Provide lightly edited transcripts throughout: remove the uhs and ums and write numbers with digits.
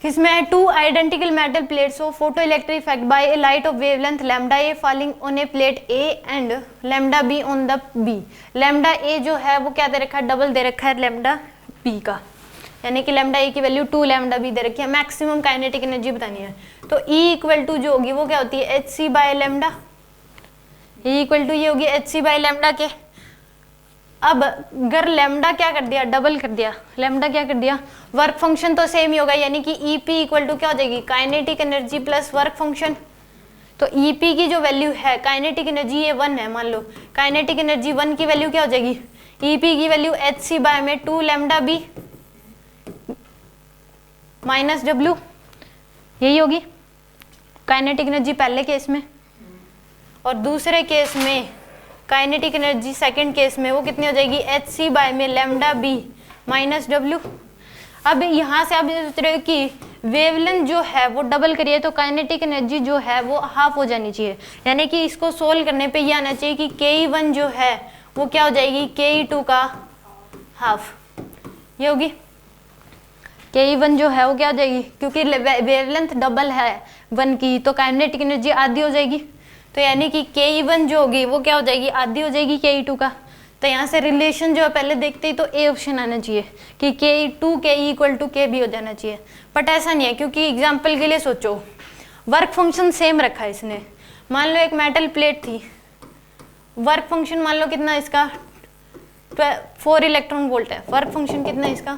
किसमें two identical metal plates of photo electric effect by a light of wavelength lambda a falling on a plate a and lambda b on the b. Lambda a जो है वो क्या दे रखा है, double दे रखा है lambda B का, यानी कि लैम्डा ए की वैल्यू 2 लैम्डा बी दे रखी है। मैक्सिमम काइनेटिक एनर्जी बतानी है, तो E इक्वल टू जो होगी वो क्या होती है H C by lambda. E equal to ये होगी एच सी बाय लैम्डा के। अब अगर लैम्डा क्या कर दिया, डबल कर दिया, लैम्डा क्या कर दिया, वर्क फंक्शन तो सेम ही होगा, यानी कि EP इक्वल टू क्या हो जाएगी kinetic energy plus work function. तो EP की जो वैल्यू है काइनेटिक एनर्जी ये 1 है, मान लो काइनेटिक एनर्जी 1 की वैल्यू क्या हो जाएगी, EP की वैल्यू एच सी बाय में 2 लैम्डा बी माइनस W, यही होगी काइनेटिक एनर्जी पहले केस में। और दूसरे केस में काइनेटिक एनर्जी सेकंड केस में वो कितनी हो जाएगी एच सी बाय में लैम्डा बी माइनस W। अब यहाँ से आप सोच रहे हो कि वेवलेंथ जो है वो डबल करिए तो काइनेटिक एनर्जी जो है वो हाफ हो जानी चाहिए, यानी कि इसको सोल्व करने पे ये आना चाहिए कि Ke1 जो है वो क्या हो जाएगी Ke2 का हाफ, ये होगी Ke1 जो है वो क्या हो जाएगी, क्योंकि वेवलेंथ डबल है 1 की तो काइनेटिक एनर्जी आधी हो जाएगी, तो यानी कि Ke1 जो होगी वो क्या हो जाएगी आधी हो जाएगी Ke2 का। तो यहाँ से रिलेशन जो है पहले देखते ही तो ए ऑप्शन आना चाहिए कि Ke2 Ke equal to Ke भी हो जाना चाहिए, बट ऐसा नहीं है, क्योंकि एग्जाम्पल के लिए सोचो वर्क फंक्शन सेम रखा है इसने। मान लो एक मेटल प्लेट थी, वर्क फंक्शन मान लो कितना इसका 4 इलेक्ट्रॉन वोल्ट है, वर्क फंक्शन कितना है इसका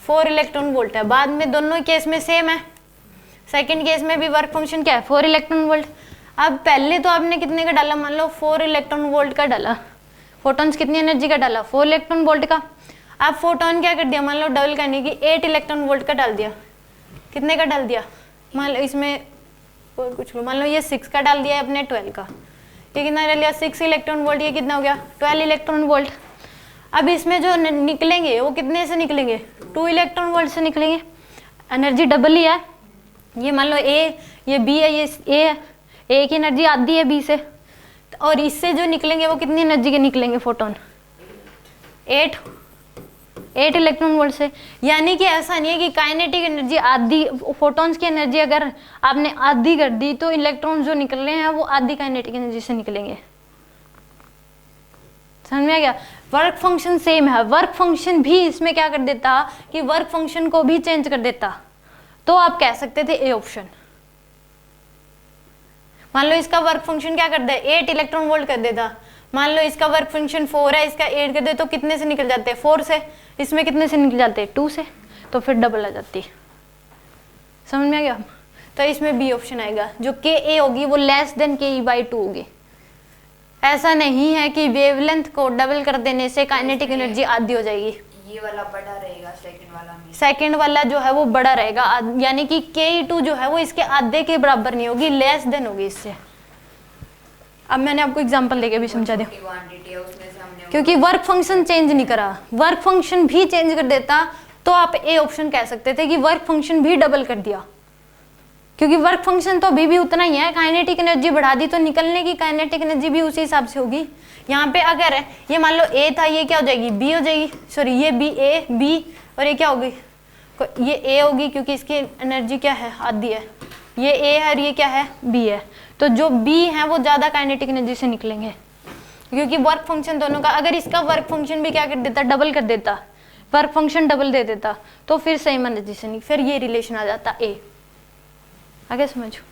4 इलेक्ट्रॉन वोल्ट है। बाद में दोनों केस में सेम है, सेकेंड केस में भी वर्क फंक्शन क्या है 4 इलेक्ट्रॉन वोल्ट। अब पहले तो आपने कितने का डाला, मान लो 4 इलेक्ट्रॉन वोल्ट का डाला, फोटॉन्स कितनी एनर्जी का डाला 4 इलेक्ट्रॉन वोल्ट का। अब फोटोन क्या कर दिया, मान लो डबल करने की 8 इलेक्ट्रॉन वोल्ट का डाल दिया, कितने का डाल दिया, मान लो इसमें और कुछ मान लो ये 6 का डाल दिया अपने 12 का, ये कितना डाल दिया 6 इलेक्ट्रॉन वोल्ट, ये कितना हो गया 12 इलेक्ट्रॉन वोल्ट। अब इसमें जो निकलेंगे वो कितने से निकलेंगे 2 इलेक्ट्रॉन वोल्ट से निकलेंगे, एनर्जी डबल ही है। ये मान लो ए, ये बी है, ये ए है, ए की एनर्जी आधी है बी से, और इससे जो निकलेंगे वो कितनी एनर्जी के निकलेंगे फोटोन 8 इलेक्ट्रॉन वोल्ट से। यानी कि ऐसा नहीं है कि काइनेटिक एनर्जी आधी, फोटॉन्स की एनर्जी अगर आपने आधी कर दी तो इलेक्ट्रॉन जो निकल रहे हैं वो आधी काइनेटिक एनर्जी से निकलेंगे। समझ में आ गया, वर्क फंक्शन सेम है, वर्क फंक्शन भी इसमें क्या कर देता कि वर्क फंक्शन को भी चेंज कर देता, तो आप कह सकते थे ए ऑप्शन। मान लो इसका वर्क फंक्शन क्या कर दे 8 इलेक्ट्रॉन वोल्ट कर देता, मान लो इसका वर्क फंक्शन 4 है, इसका 8 कर दे तो कितने से निकल जाते हैं 4 से, इसमें कितने से निकल जाते हैं 2 से, तो फिर डबल आ जाती। समझ में आ गया, तो इसमें बी ऑप्शन आएगा, जो के ए होगी वो लेस देन के ई बाई 2 होगी। ऐसा नहीं है कि वेवलेंथ को डबल कर देने से काइनेटिक एनर्जी आधी हो जाएगी, ये वाला बड़ा रहेगा सेकंड वाला में, सेकंड वाला जो है वो बड़ा रहेगा, यानी कि Ke2 जो है वो इसके आधे के बराबर नहीं होगी, लेस देन होगी इससे। अब मैंने आपको एग्जांपल देके भी समझा दिया, क्योंकि वर्क फंक्शन चेंज नहीं करा, वर्क फंक्शन भी चेंज कर देता तो आप ए ऑप्शन कह सकते थे कि वर्क फंक्शन भी डबल कर दिया, क्योंकि वर्क फंक्शन तो अभी भी उतना ही है, काइनेटिक एनर्जी बढ़ा दी तो निकलने की काइनेटिक एनर्जी भी उसी हिसाब से होगी। यहाँ पे अगर है ये मान लो ए था, ये क्या हो जाएगी बी हो जाएगी, सॉरी ये बी ए बी, और ये क्या होगी ये ए होगी, क्योंकि इसकी एनर्जी क्या है आधी है, ये ए है और ये क्या है बी है, तो जो बी है वो ज्यादा काइनेटिक एनर्जी से निकलेंगे, क्योंकि वर्क फंक्शन दोनों का, अगर इसका वर्क फंक्शन भी क्या कर देता डबल कर देता, वर्क फंक्शन डबल दे देता तो फिर सेम एनर्जी से नहीं, फिर ये रिलेशन आ जाता ए। आगे समझो।